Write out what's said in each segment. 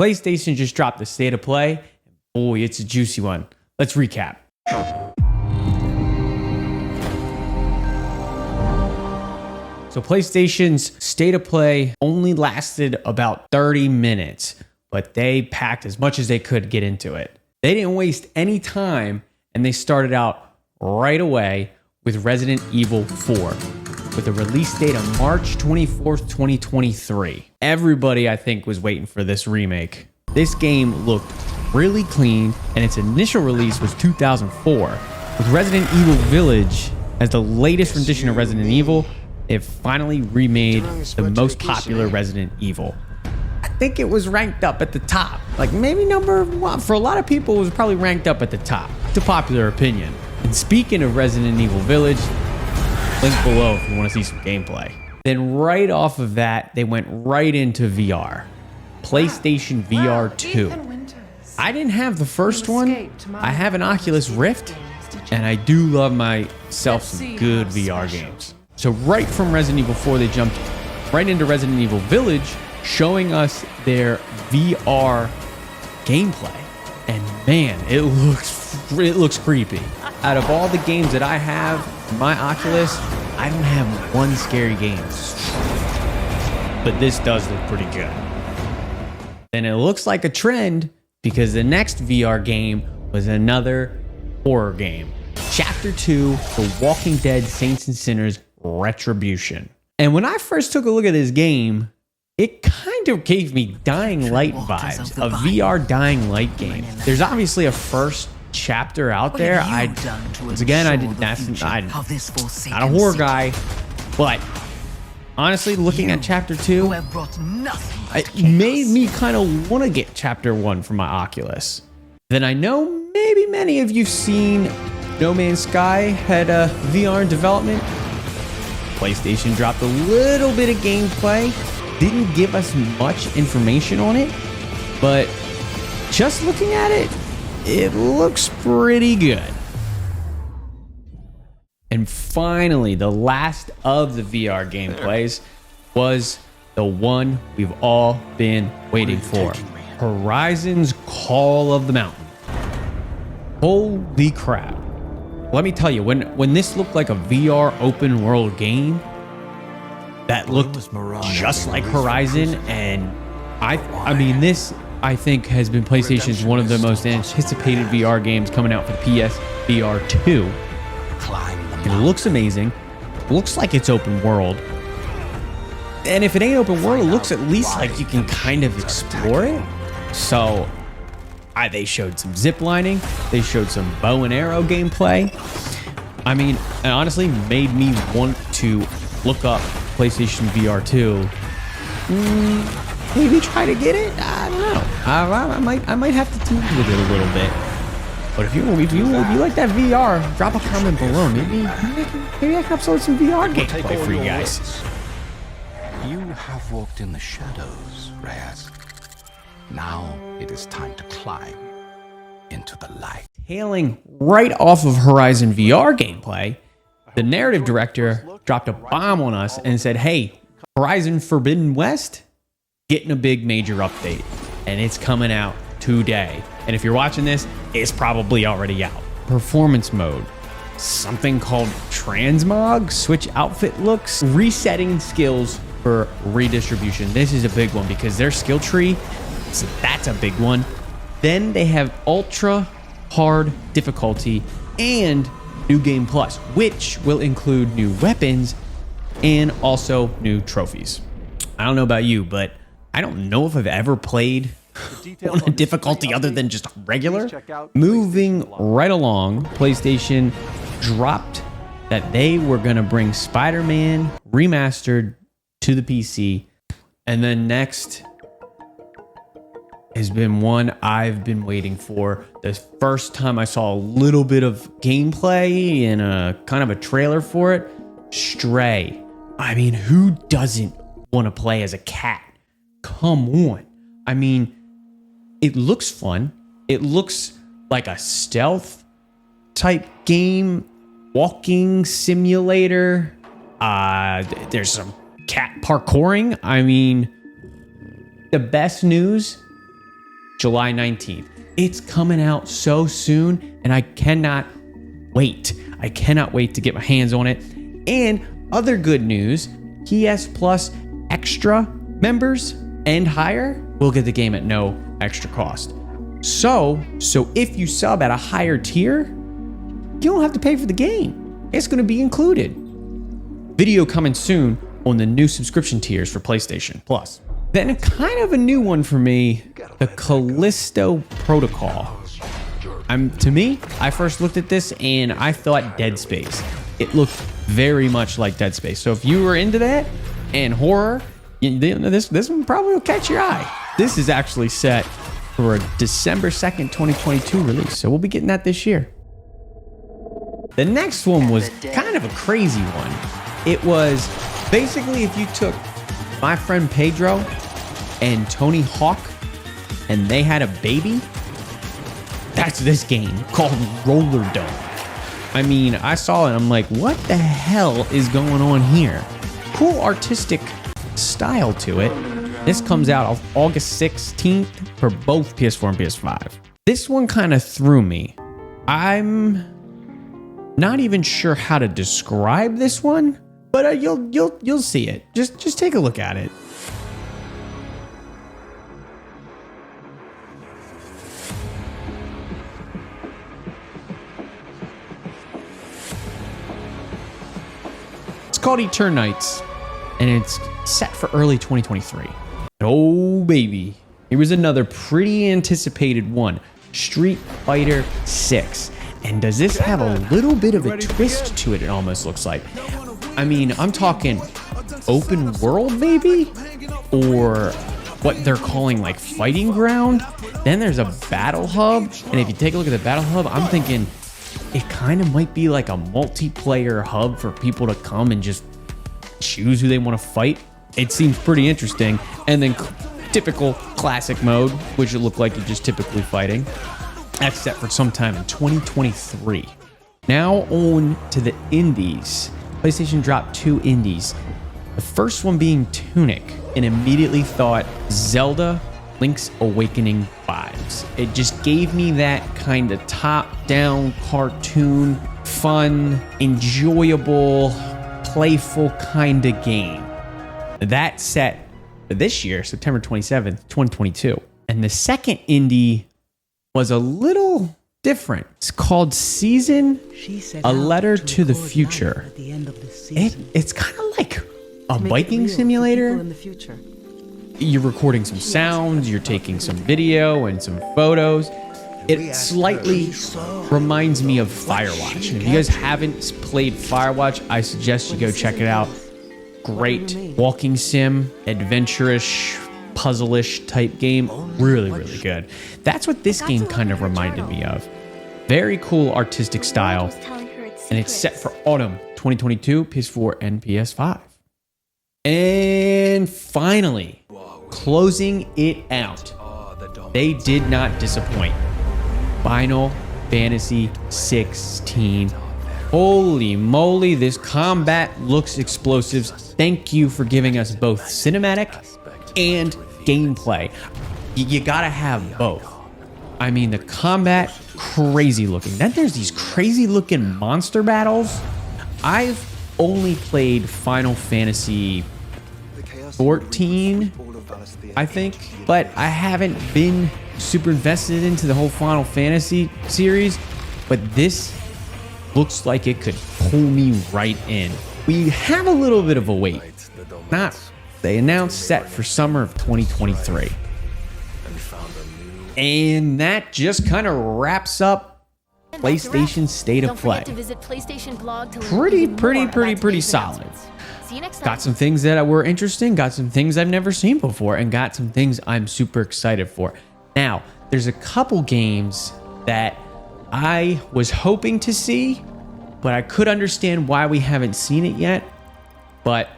PlayStation just dropped the state of play. Boy, it's a juicy one. Let's recap. So PlayStation's state of play only lasted about 30 minutes, but they packed as much as they could get into it. They didn't waste any time, and they started out right away with Resident Evil 4, with a release date of March 24th, 2023. Everybody, I think, was waiting for this remake. This game looked really clean, and its initial release was 2004. With Resident Evil Village as the latest rendition of Resident Evil, it finally remade the most popular Resident Evil. I think it was ranked up at the top. Like maybe number one. For a lot of people, it was probably ranked up at the top. It's a popular opinion. And speaking of Resident Evil Village, link below if you want to see some gameplay. Then right off of that, they went right into VR. PlayStation VR 2. I didn't have the first one. I have an Oculus Rift, and I do love myself some good VR games. So right from Resident Evil 4, they jumped right into Resident Evil Village, showing us their VR gameplay. And man, it looks creepy. Out of all the games that I have in my Oculus, I don't have one scary game. But this does look pretty good. And it looks like a trend because the next VR game was another horror game. Chapter 2, The Walking Dead Saints and Sinners Retribution. And when I first took a look at this game, it kind of gave me Dying Light vibes, a VR Dying Light game. There's obviously a first chapter out there. Once again, I'm not a horror guy, but honestly, looking at chapter 2, it made me kind of want to get chapter 1 for my Oculus. Then I know maybe many of you've seen No Man's Sky had a VR in development. PlayStation dropped a little bit of gameplay, didn't give us much information on it, but just looking at it, it looks pretty good. And finally, the last of the VR gameplays was the one we've all been waiting for. Horizon's Call of the Mountain. Holy crap. Let me tell you, when this looked like a VR open world game that looked just like Horizon, and I mean this I think has been PlayStation's one of the most anticipated VR games coming out for the PS VR 2. It looks amazing. Looks like it's open world. And if it ain't open world, it looks at least like you can kind of explore it. So they showed some zip lining. They showed some bow and arrow gameplay. I mean, it honestly made me want to look up PlayStation VR 2. Maybe try to get it. I don't know. I might have to tinker with it a little bit. But if you like that VR, drop a comment below. Maybe I can upload some VR gameplay for you guys. You have walked in the shadows, Reyes. Now it is time to climb into the light. Tailing right off of Horizon VR gameplay, the narrative director dropped a bomb on us and said, hey, Horizon Forbidden West, getting a big major update. And it's coming out today. And if you're watching this, it's probably already out. Performance mode. Something called transmog, switch outfit looks, resetting skills for redistribution. This is a big one because their skill tree, so that's a big one. Then they have ultra hard difficulty and New Game Plus, which will include new weapons and also new trophies. I don't know about you, but I don't know if I've ever played on a difficulty other than just regular. Moving right along, PlayStation dropped that they were going to bring Spider-Man Remastered to the PC. And then next has been one I've been waiting for. The first time I saw a little bit of gameplay and a kind of a trailer for it, Stray. I mean, who doesn't want to play as a cat? Come on. I mean, it looks fun. It looks like a stealth type game, walking simulator. There's some cat parkouring. I mean, the best news July 19th. It's coming out so soon, and I cannot wait. I cannot wait to get my hands on it. And other good news, PS Plus Extra members and higher will get the game at no extra cost. So if you sub at a higher tier, you don't have to pay for the game. It's going to be included. Video coming soon on the new subscription tiers for PlayStation Plus. Then kind of a new one for me, the Callisto Protocol. To me, I first looked at this and I thought Dead Space. It looked very much like Dead Space. So if you were into that and horror, this one probably will catch your eye. This is actually set for a December 2nd, 2022 release. So we'll be getting that this year. The next one was kind of a crazy one. It was basically if you took My Friend Pedro and Tony Hawk and they had a baby, that's this game called Roller Dome. I mean, I saw it, I'm like, what the hell is going on here? Cool artistic style to it. This comes out on August 16th for both PS4 and PS5. This one kind of threw me. I'm not even sure how to describe this one, but you'll see it. Just take a look at it. It's called Eternights, and it's set for early 2023. Oh baby, here was another pretty anticipated one, Street Fighter 6. And does this have a little bit of a twist to it, it almost looks like? I mean, I'm talking open world maybe? Or what they're calling like fighting ground? Then there's a battle hub. And if you take a look at the battle hub, I'm thinking it kind of might be like a multiplayer hub for people to come and just choose who they want to fight. It seems pretty interesting. And then typical classic mode, which it looked like you're just typically fighting. That's set for sometime in 2023. Now on to the indies. PlayStation dropped 2 indies. The first one being Tunic, and immediately thought Zelda Link's Awakening vibes. It just gave me that kind of top-down cartoon, fun, enjoyable, playful kind of game. That's set for this year, September 27th, 2022. And the second indie was a little different. It's called Season, A Letter to the Future. It's kind of like a biking simulator. You're recording some sounds, you're taking some video and some photos. It slightly reminds me of Firewatch. And if you guys haven't played Firewatch, I suggest you go check it out. Great walking sim, adventurous, puzzle-ish type game. Really, really good. That's what this game kind of reminded me of. Very cool artistic style. And it's set for autumn 2022, PS4 and PS5. And finally, closing it out, they did not disappoint. Final Fantasy 16. Holy moly, this combat looks explosive. Thank you for giving us both cinematic and gameplay. You gotta have both. I mean, the combat, crazy looking. Then there's these crazy looking monster battles. I've only played Final Fantasy 14, I think, but I haven't been super invested into the whole Final Fantasy series. But this looks like it could pull me right in. We have a little bit of a wait. They announced set for summer of 2023. And that just kind of wraps up PlayStation State of Play. Pretty solid. Got some things that were interesting, got some things I've never seen before, and got some things I'm super excited for. Now, there's a couple games that I was hoping to see, but I could understand why we haven't seen it yet. But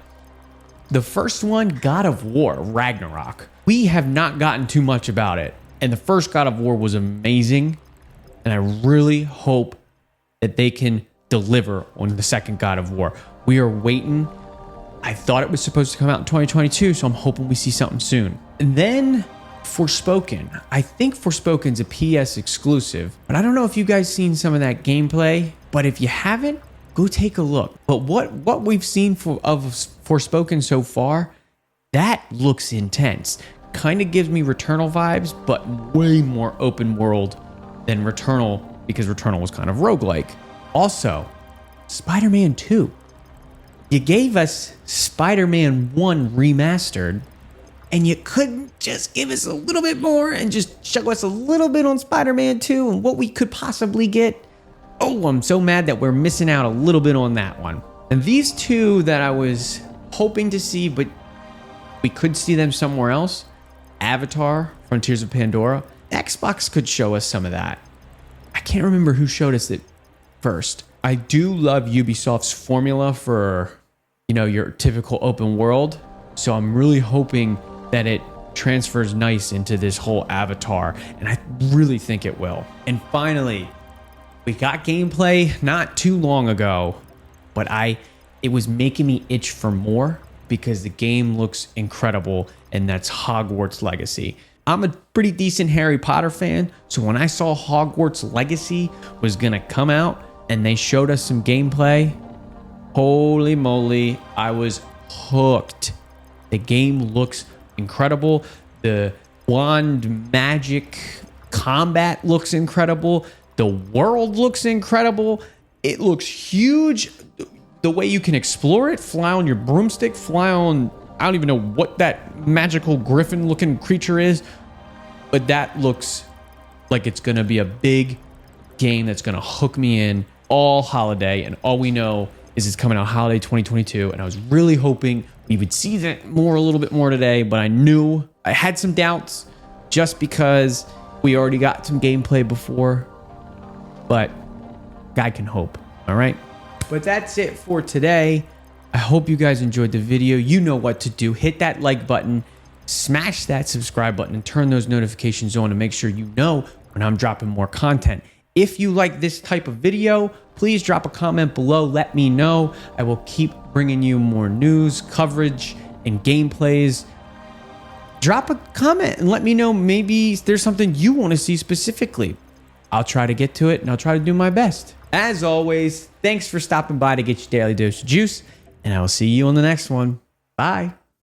the first one, God of War, Ragnarok. We have not gotten too much about it. And the first God of War was amazing. And I really hope that they can deliver on the second God of War. We are waiting. I thought it was supposed to come out in 2022, so I'm hoping we see something soon. And then Forspoken. I think Forspoken's a PS exclusive, but I don't know if you guys seen some of that gameplay. But if you haven't, go take a look. But what we've seen of Forspoken so far, that looks intense. Kind of gives me Returnal vibes, but way more open world than Returnal, because Returnal was kind of roguelike. Also, Spider-Man 2. You gave us Spider-Man 1 remastered, and you couldn't just give us a little bit more and just show us a little bit on Spider-Man 2 and what we could possibly get. Oh, I'm so mad that we're missing out a little bit on that one. And these two that I was hoping to see, but we could see them somewhere else, Avatar, Frontiers of Pandora, Xbox could show us some of that. I can't remember who showed us it first. I do love Ubisoft's formula for, your typical open world. So I'm really hoping that it transfers nice into this whole Avatar, and I really think it will. And finally, we got gameplay not too long ago, but it was making me itch for more because the game looks incredible, and that's Hogwarts Legacy. I'm a pretty decent Harry Potter fan, so when I saw Hogwarts Legacy was gonna come out and they showed us some gameplay, holy moly, I was hooked. The game looks incredible. The wand magic combat looks incredible. The world looks incredible. It looks huge. The way you can explore it, fly on your broomstick, fly on, I don't even know what that magical griffin looking creature is, but that looks like it's going to be a big game that's going to hook me in all holiday. And all we know is it's coming out holiday 2022. And I was really hoping we would see that a little bit more today, but I knew I had some doubts just because we already got some gameplay before, but God can hope. All right. But that's it for today. I hope you guys enjoyed the video. You know what to do. Hit that like button, smash that subscribe button, and turn those notifications on to make sure you know when I'm dropping more content. If you like this type of video, please drop a comment below. Let me know. I will keep bringing you more news, coverage, and gameplays. Drop a comment and let me know maybe there's something you want to see specifically. I'll try to get to it, and I'll try to do my best. As always, thanks for stopping by to get your daily dose of juice, and I will see you on the next one. Bye.